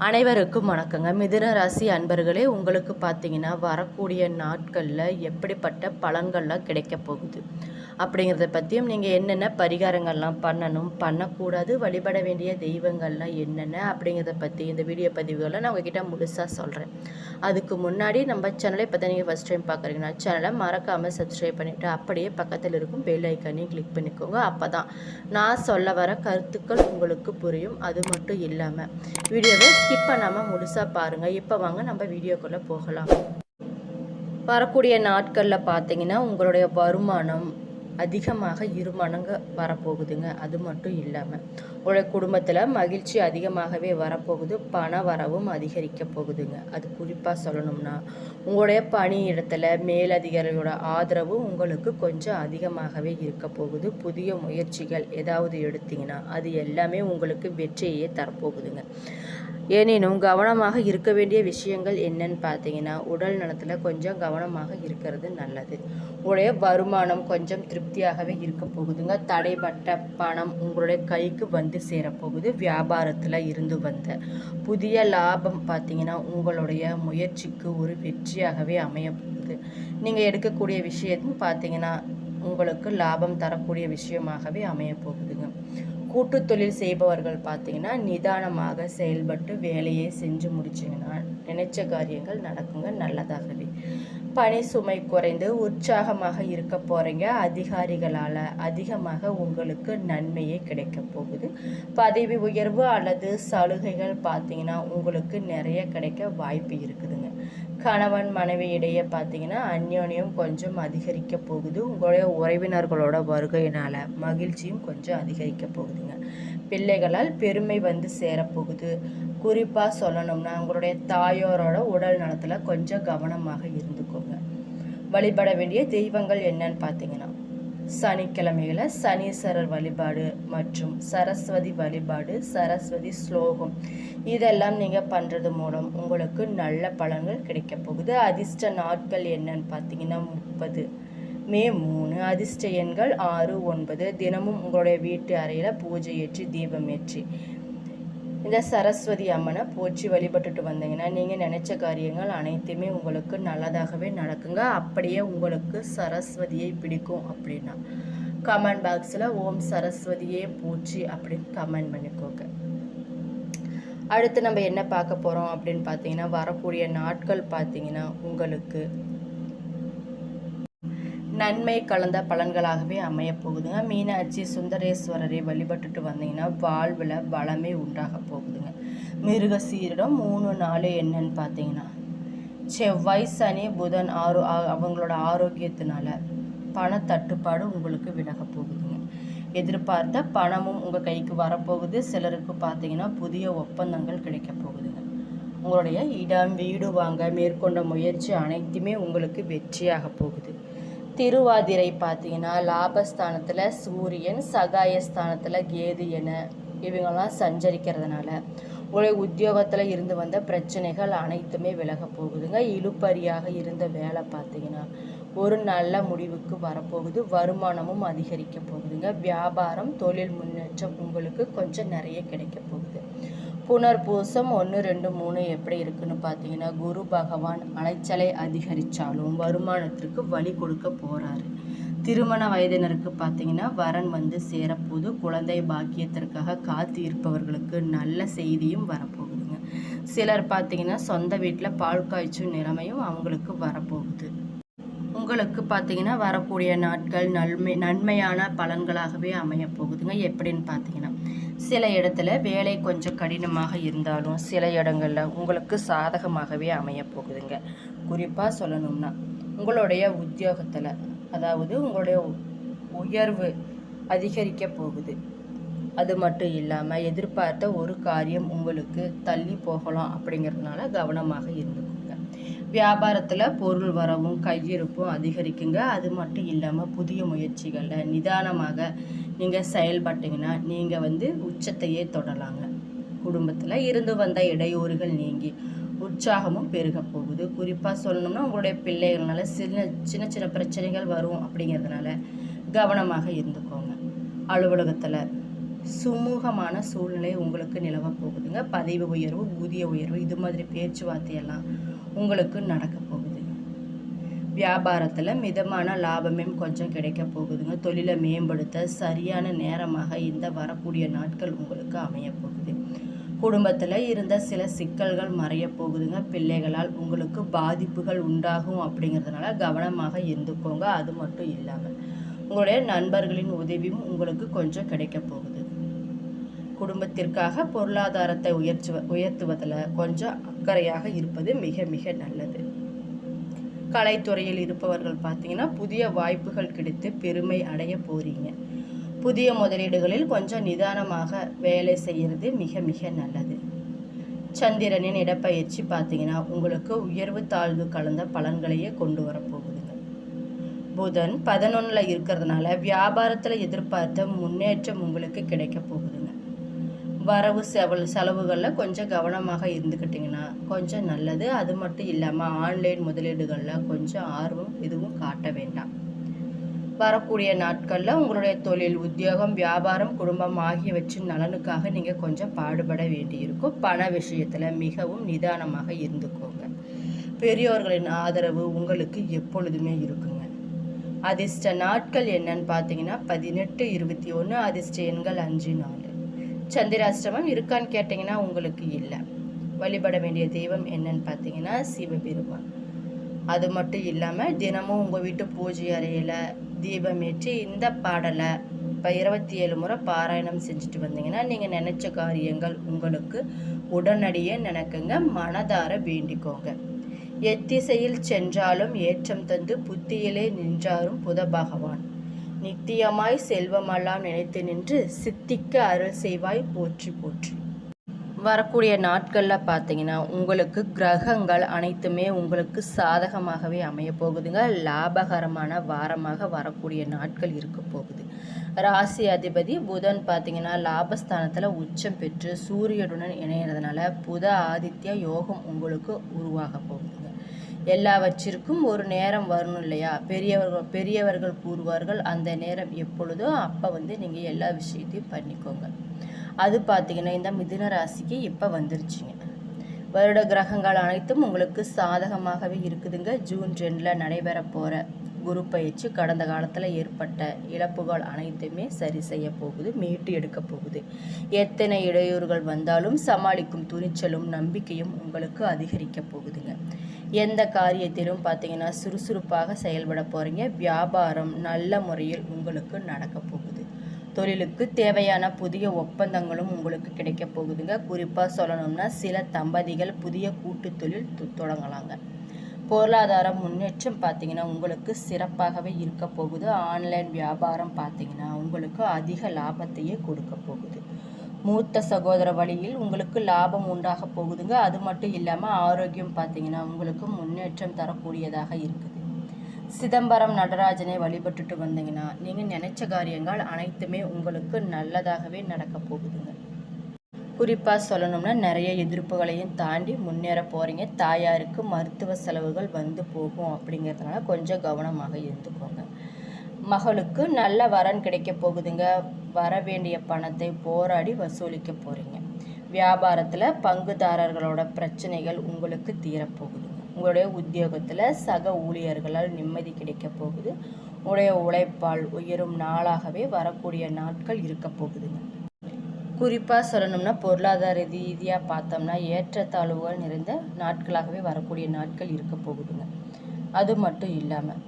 அனைவருக்கும் வணக்கங்க. மிதுன ராசி அன்பர்களே, உங்களுக்கு பார்த்தீங்கன்னா வரக்கூடிய நாட்களில் எப்படிப்பட்ட பலன்கள்லாம் கிடைக்க போகுது அப்படிங்கிறத பற்றியும், நீங்கள் என்னென்ன பரிகாரங்கள்லாம் பண்ணணும், பண்ணக்கூடாது, வழிபட வேண்டிய தெய்வங்கள்லாம் என்னென்ன அப்படிங்கிறத பற்றி இந்த வீடியோ பதிவுகளை நான் உங்ககிட்ட முழுசாக சொல்கிறேன். அதுக்கு முன்னாடி நம்ம சேனலை இப்போ தான் நீங்கள் ஃபஸ்ட் டைம் பார்க்குறீங்கன்னா சேனலை மறக்காமல் சப்ஸ்கிரைப் பண்ணிவிட்டு அப்படியே பக்கத்தில் இருக்கும் பெல் ஐக்கானையும் கிளிக் பண்ணிக்கோங்க. அப்போ தான் நான் சொல்ல வர கருத்துக்கள் உங்களுக்கு புரியும். அது மட்டும் இல்லாமல் வீடியோவை ஸ்கிப் பண்ணாமல் முழுசாக பாருங்கள். இப்போ வாங்க நம்ம வீடியோக்குள்ளே போகலாம். வரக்கூடிய நாட்களில் பார்த்தீங்கன்னா உங்களுடைய வருமானம் அதிகமாக 2 மடங்கு வரப்போகுதுங்க. அது மட்டும் இல்லாமல் உங்களுடைய குடும்பத்தில் மகிழ்ச்சி அதிகமாகவே வரப்போகுது. பண வரவும் அதிகரிக்க போகுதுங்க. அது குறிப்பாக சொல்லணும்னா உங்களுடைய பணியிடத்தில் மேலதிகாரியோட ஆதரவு உங்களுக்கு கொஞ்சம் அதிகமாகவே இருக்க போகுது. புதிய முயற்சிகள் ஏதாவது எடுத்தீங்கன்னா அது எல்லாமே உங்களுக்கு வெற்றியே தரப்போகுதுங்க. எனினும் கவனமாக இருக்க வேண்டிய விஷயங்கள் என்னன்னு பார்த்தீங்கன்னா, உடல் நலத்தில் கொஞ்சம் கவனமாக இருக்கிறது நல்லது. உங்களுடைய வருமானம் கொஞ்சம் திருப்தியாகவே இருக்க போகுதுங்க. தடைப்பட்ட பணம் உங்களுடைய கைக்கு வந்து சேரப்போகுது. வியாபாரத்தில் இருந்து வந்த புதிய லாபம் பார்த்தீங்கன்னா உங்களுடைய முயற்சிக்கு ஒரு வெற்றியாகவே அமைய போகுது. நீங்கள் எடுக்கக்கூடிய விஷயம் பார்த்தீங்கன்னா உங்களுக்கு லாபம் தரக்கூடிய விஷயமாகவே அமைய போகுதுங்க. கூட்டு தொழில் செய்பவர்கள் பார்த்தீங்கன்னா நிதானமாக செயல்பட்டு வேலையை செஞ்சு முடிச்சிங்கன்னா நினைச்ச காரியங்கள் நடக்குங்க நல்லதாகவே. பணி சுமை குறைந்து உற்சாகமாக இருக்க போகிறீங்க. அதிகாரிகளால் அதிகமாக உங்களுக்கு நன்மையே கிடைக்க போகுது. பதவி உயர்வு அல்லது சலுகைகள் பார்த்தீங்கன்னா உங்களுக்கு நிறைய கிடைக்க வாய்ப்பு இருக்குதுங்க. கணவன் மனைவி இடையே பார்த்தீங்கன்னா அந்யோன்யம் கொஞ்சம் அதிகரிக்க போகுது. உங்களுடைய உறவினர்களோட வருகையினால் மகிழ்ச்சியும் கொஞ்சம் அதிகரிக்க போகுதுங்க. பிள்ளைகளால் பெருமை வந்து சேரப்போகுது. குறிப்பாக சொல்லணும்னா உங்களுடைய தாயோரோட உடல் நலத்தில் கொஞ்சம் கவனமாக இருந்துக்கோங்க. வழிபட வேண்டிய தெய்வங்கள் என்னன்னு பார்த்தீங்கன்னா சனிக்கிழமைகளை சனீஸ்வரர் வழிபாடு மற்றும் சரஸ்வதி வழிபாடு, சரஸ்வதி ஸ்லோகம் இதெல்லாம் நீங்கள் பண்ணுறது மூலம் உங்களுக்கு நல்ல பலன்கள் கிடைக்க போகுது. அதிர்ஷ்ட நாட்கள் என்னன்னு பார்த்தீங்கன்னா 30 மே 3, அதிர்ஷ்ட எண்கள் 6, 9. தினமும் உங்களுடைய வீட்டு அறையில் பூஜை ஏற்றி தீபம் ஏற்றி இந்த சரஸ்வதி அம்மனை போற்றி வழிபட்டுட்டு வந்தீங்கன்னா நீங்கள் நினைச்ச காரியங்கள் அனைத்துமே உங்களுக்கு நல்லதாகவே நடக்குங்க. அப்படியே உங்களுக்கு சரஸ்வதியை பிடிக்கும் அப்படின்னா கமெண்ட் பாக்ஸில் ஓம் சரஸ்வதியே போற்றி அப்படின்னு கமெண்ட் பண்ணிக்கோங்க. அடுத்து நம்ம என்ன பார்க்க போகிறோம் அப்படின்னு பார்த்தீங்கன்னா வரக்கூடிய நாட்கள் பார்த்தீங்கன்னா உங்களுக்கு நன்மை கலந்த பலன்களாகவே அமைய போகுதுங்க. மீனாட்சி சுந்தரேஸ்வரரை வழிபட்டுட்டு வந்தீங்கன்னா வாழ்வில் வளமே உண்டாக போகுதுங்க. மிருக சீரிடம் 3, 4 என்னன்னு பார்த்தீங்கன்னா செவ்வாய், சனி, புதன் அவங்களோட ஆரோக்கியத்தினால பண தட்டுப்பாடு உங்களுக்கு விலக போகுதுங்க. எதிர்பார்த்த பணமும் உங்கள் கைக்கு வரப்போகுது. சிலருக்கு பார்த்தீங்கன்னா புதிய ஒப்பந்தங்கள் கிடைக்க போகுதுங்க. உங்களுடைய இடம் வீடு வாங்க மேற்கொண்ட முயற்சி அனைத்துமே உங்களுக்கு வெற்றியாக போகுது. திருவாதிரை பார்த்தீங்கன்னா லாபஸ்தானத்தில் சூரியன், சகாயஸ்தானத்தில் கேது என இவங்கெல்லாம் சஞ்சரிக்கிறதுனால உங்களுடைய உத்தியோகத்தில் இருந்து வந்த பிரச்சனைகள் அனைத்துமே விலக போகுதுங்க. இழுப்பறியாக இருந்த வேலை பார்த்தீங்கன்னா ஒரு நல்ல முடிவுக்கு வரப்போகுது. வருமானமும் அதிகரிக்க போகுதுங்க. வியாபாரம் தொழில் முன்னேற்றம் உங்களுக்கு கொஞ்சம் நிறைய கிடைக்க போகுது. புனர்பூசம் 1, 2, 3 எப்படி இருக்குன்னு பார்த்தீங்கன்னா குரு பகவான் அலைச்சலை அதிகரித்தாலும் வருமானத்திற்கு வழி கொடுக்க போகிறாரு. திருமண வயதினருக்கு பார்த்தீங்கன்னா வரன் வந்து சேரப்போது. குழந்தை பாக்கியத்திற்காக காத்து இருப்பவர்களுக்கு நல்ல செய்தியும் வரப்போகுதுங்க. சிலர் பார்த்தீங்கன்னா சொந்த வீட்டில் பால் காய்ச்சும் நிலைமையும் அவங்களுக்கு வரப்போகுது. உங்களுக்கு பார்த்தீங்கன்னா வரக்கூடிய நாட்கள் நன்மையான பலன்களாகவே அமைய போகுதுங்க. எப்படின்னு பார்த்தீங்கன்னா சில இடத்துல வேலை கொஞ்சம் கடினமாக இருந்தாலும் சில இடங்களில் உங்களுக்கு சாதகமாகவே அமைய போகுதுங்க. குறிப்பாக சொல்லணும்னா உங்களுடைய உத்தியோகத்தில் அதாவது உங்களுடைய உயர்வு அதிகரிக்க போகுது. அது மட்டும் இல்லாமல் எதிர்பார்த்த ஒரு காரியம் உங்களுக்கு தள்ளி போகலாம். அப்படிங்கிறதுனால கவனமாக இருந்துக்கோங்க. வியாபாரத்தில் பொருள் வரவும் கையிருப்பும் அதிகரிக்குங்க. அது மட்டும் இல்லாமல் புதிய முயற்சிகளில் நிதானமாக நீங்கள் செயல்பட்டீங்கன்னா நீங்கள் வந்து உச்சத்தையே தொடலாங்க. குடும்பத்தில் இருந்து வந்த இடையூறுகள் நீங்கி உற்சாகமும் பெருக போகுது. குறிப்பாக சொல்லணும்னா உங்களுடைய பிள்ளைகள்னால சின்ன சின்ன பிரச்சனைகள் வரும். அப்படிங்கிறதுனால கவனமாக இருந்துக்கோங்க. அலுவலகத்தில் சுமூகமான சூழ்நிலை உங்களுக்கு நிலவ போகுதுங்க. பதவி உயர்வு, ஊதிய உயர்வு இது மாதிரி பேச்சுவார்த்தையெல்லாம் உங்களுக்கு நடக்க போகுது. வியாபாரத்தில் மிதமான லாபமே கொஞ்சம் கிடைக்க போகுதுங்க. தொழிலை மேம்படுத்த சரியான நேரமாக இந்த வரக்கூடிய நாட்கள் உங்களுக்கு அமைய போகுது. குடும்பத்தில் இருந்த சில சிக்கல்கள் மறைய போகுதுங்க. பிள்ளைகளால் உங்களுக்கு பாதிப்புகள் உண்டாகும் அப்படிங்கிறதுனால கவனமாக இருந்துக்கோங்க. அது மட்டும் இல்லாமல் உங்களுடைய நண்பர்களின் உதவியும் உங்களுக்கு கொஞ்சம் கிடைக்க போகுது. குடும்பத்திற்காக பொருளாதாரத்தை உயர்த்துவதில் கொஞ்சம் அக்கறையாக இருப்பது மிக மிக நல்லது. கலைத்துறையில் இருப்பவர்கள் பார்த்தீங்கன்னா புதிய வாய்ப்புகள் கிடைத்து பெருமை அடைய போறீங்க. புதிய முதலீடுகளில் கொஞ்சம் நிதானமாக வேலை செய்கிறது மிக மிக நல்லது. சந்திரனின் இடப்பெயர்ச்சி பார்த்தீங்கன்னா உங்களுக்கு உயர்வு தாழ்வு கலந்த பலன்களையே கொண்டு வரப்போகுதுங்க. புதன் 11 இருக்கிறதுனால வியாபாரத்தில் எதிர்பார்த்த முன்னேற்றம் உங்களுக்கு கிடைக்க போகுதுங்க. வரவு செலவுகளில் கொஞ்சம் கவனமாக இருந்துக்கிட்டிங்கன்னா கொஞ்சம் நல்லது. அது மட்டும் இல்லாமல் ஆன்லைன் முதலீடுகளில் கொஞ்சம் ஆர்வம் எதுவும் காட்ட வேண்டாம். வரக்கூடிய நாட்களில் உங்களுடைய தொழில், உத்தியோகம், வியாபாரம், குடும்பம் ஆகியவற்றின் நலனுக்காக நீங்கள் கொஞ்சம் பாடுபட வேண்டியிருக்கும். பண விஷயத்தில் மிகவும் நிதானமாக இருந்துக்கோங்க. பெரியோர்களின் ஆதரவு உங்களுக்கு எப்பொழுதுமே இருக்குங்க. அதிர்ஷ்ட நாட்கள் என்னன்னு பார்த்தீங்கன்னா 18, 21. அதிர்ஷ்ட எண்கள் 5, 4. சந்திராஷ்டமம் இருக்கான்னு கேட்டிங்கன்னா உங்களுக்கு இல்லை. வழிபட வேண்டிய தெய்வம் என்னன்னு பார்த்தீங்கன்னா சிவபெருமான். அது மட்டும் இல்லாமல் தினமும் உங்கள் வீட்டு பூஜை அறையில் தீபமேற்றி இந்த பாடலை இப்போ 27 முறை பாராயணம் செஞ்சுட்டு வந்தீங்கன்னா நீங்கள் நினச்ச காரியங்கள் உங்களுக்கு உடனடியே நினைக்குங்க. மனதார வேண்டிக்கோங்க. எத்திசையில் சென்றாலும் ஏற்றம் தந்து புத்தியிலே நின்றாரும் புத பகவான். நித்தியமாய் செல்வமெல்லாம் நினைத்து நின்று சித்திக்க அருள் செய்வாய் போற்றி போற்றி. வரக்கூடிய நாட்களில் பார்த்தீங்கன்னா உங்களுக்கு கிரகங்கள் அனைத்துமே உங்களுக்கு சாதகமாகவே அமைய போகுதுங்க. லாபகரமான வாரமாக வரக்கூடிய நாட்கள் இருக்க போகுது. ராசி அதிபதி புதன் பார்த்தீங்கன்னா லாபஸ்தானத்தில் உச்சம் பெற்று சூரியனுடன் இணையிறதுனால புத ஆதித்ய யோகம் உங்களுக்கு உருவாக போகுதுங்க. எல்லாவற்றிற்கும் ஒரு நேரம் வரணும் இல்லையா? பெரியவர்கள் கூறுவார்கள் அந்த நேரம் எப்பொழுதோ அப்போ நீங்கள் எல்லா விஷயத்தையும் பண்ணிக்கோங்க. அது பார்த்தீங்கன்னா இந்த மிதுன ராசிக்கு இப்போ வந்துருச்சுங்க. வருட கிரகங்கள் அனைத்தும் உங்களுக்கு சாதகமாகவே இருக்குதுங்க. ஜூன் 2 நடைபெற போகிற குரு பயிற்சி கடந்த காலத்தில் ஏற்பட்ட இழப்புகள் அனைத்துமே சரி செய்ய போகுது, மீட்டு எடுக்க போகுது. எத்தனை இடையூறுகள் வந்தாலும் சமாளிக்கும் துணிச்சலும் நம்பிக்கையும் உங்களுக்கு அதிகரிக்க போகுதுங்க. எந்த காரியத்திலும் பார்த்தீங்கன்னா சுறுசுறுப்பாக செயல்பட போகிறீங்க. வியாபாரம் நல்ல முறையில் உங்களுக்கு நடக்க போகுது. தொழிலுக்கு தேவையான புதிய ஒப்பந்தங்களும் உங்களுக்கு கிடைக்க போகுதுங்க. குறிப்பாக சொல்லணும்னா சில தம்பதிகள் புதிய கூட்டு தொழில் தொடங்கலாங்க. பொருளாதார முன்னேற்றம் பார்த்தீங்கன்னா உங்களுக்கு சிறப்பாகவே இருக்க போகுது. ஆன்லைன் வியாபாரம் பார்த்தீங்கன்னா உங்களுக்கு அதிக லாபத்தையே கொடுக்க போகுது. மூத்த சகோதர வழியில் உங்களுக்கு லாபம் உண்டாக போகுதுங்க. அது மட்டும் இல்லாமல் ஆரோக்கியம் பார்த்தீங்கன்னா உங்களுக்கு முன்னேற்றம் தரக்கூடியதாக இருக்குது. சிதம்பரம் நடராஜனை வழிபட்டுட்டு வந்தீங்கன்னா நீங்கள் நினைச்ச காரியங்கள் அனைத்துமே உங்களுக்கு நல்லதாகவே நடக்க போகுதுங்க. குறிப்பாக சொல்லணும்னா நிறைய எதிர்ப்புகளையும் தாண்டி முன்னேற போகிறீங்க. தாயாருக்கு மருத்துவ செலவுகள் வந்து போகும் அப்படிங்கிறதுனால கொஞ்சம் கவனமாக இருந்துக்கோங்க. மகளுக்கு நல்ல வரன் கிடைக்க போகுதுங்க. வர வேண்டிய பணத்தை போராடி வசூலிக்க போகிறீங்க. வியாபாரத்தில் பங்குதாரர்களோட பிரச்சனைகள் உங்களுக்கு தீரப்போகுதுங்க. உங்களுடைய உத்தியோகத்தில் சக ஊழியர்களால் நிம்மதி கிடைக்க போகுது. உங்களுடைய உழைப்பால் உயரும் நாளாகவே வரக்கூடிய நாட்கள் இருக்க போகுதுங்க. குறிப்பாக சொல்லணும்னா பொருளாதார ரீதியாக பார்த்தோம்னா ஏற்றத்தாழ்வுகள் நிறைந்த நாட்களாகவே வரக்கூடிய நாட்கள் இருக்க போகுதுங்க. அது மட்டும் இல்லாமல்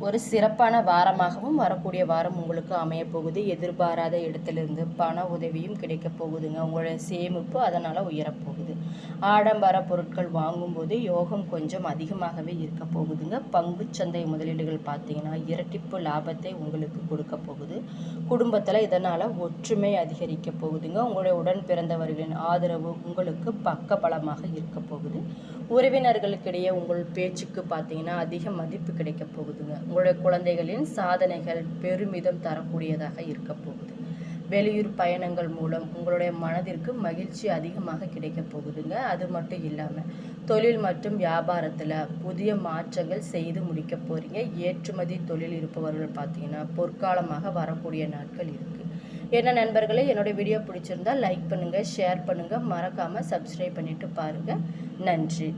ஒரு சிறப்பான வாரமாகவும் வரக்கூடிய வாரம் உங்களுக்கு அமைய போகுது. எதிர்பாராத இடத்திலிருந்து பண உதவியும் கிடைக்க போகுதுங்க. உங்களுடைய சேமிப்பு அதனால் உயரப்போகுது. ஆடம்பர பொருட்கள் வாங்கும்போது யோகம் கொஞ்சம் அதிகமாகவே இருக்க போகுதுங்க. பங்கு சந்தை முதலீடுகள் பார்த்தீங்கன்னா இரட்டிப்பு லாபத்தை உங்களுக்கு கொடுக்க போகுது. குடும்பத்தில் இதனால் ஒற்றுமை அதிகரிக்க போகுதுங்க. உங்களுடைய உடன் பிறந்தவர்களின் ஆதரவு உங்களுக்கு பக்க பலமாக இருக்க போகுது. உறவினர்களுக்கிடையே உங்கள் பேச்சுக்கு பார்த்தீங்கன்னா அதிக மதிப்பு கிடைக்க போகுதுங்க. உங்களுடைய குழந்தைகளின் சாதனைகள் பெருமிதம் தரக்கூடியதாக இருக்க போகுது. வெளியூர் பயணங்கள் மூலம் உங்களுடைய மனதிற்கு மகிழ்ச்சி அதிகமாக கிடைக்க போகுதுங்க. அது மட்டும் இல்லாமல் தொழில் மற்றும் வியாபாரத்தில் புதிய மாற்றங்கள் செய்து முடிக்க போகிறீங்க. ஏற்றுமதி தொழில் இருப்பவர்கள் பார்த்தீங்கன்னா பொற்காலமாக வரக்கூடிய நாட்கள் இருக்குது. என்ன நண்பர்களே, என்னோடய வீடியோ பிடிச்சிருந்தால் லைக் பண்ணுங்கள், ஷேர் பண்ணுங்கள், மறக்காமல் சப்ஸ்கிரைப் பண்ணிவிட்டு பாருங்கள். நன்றி.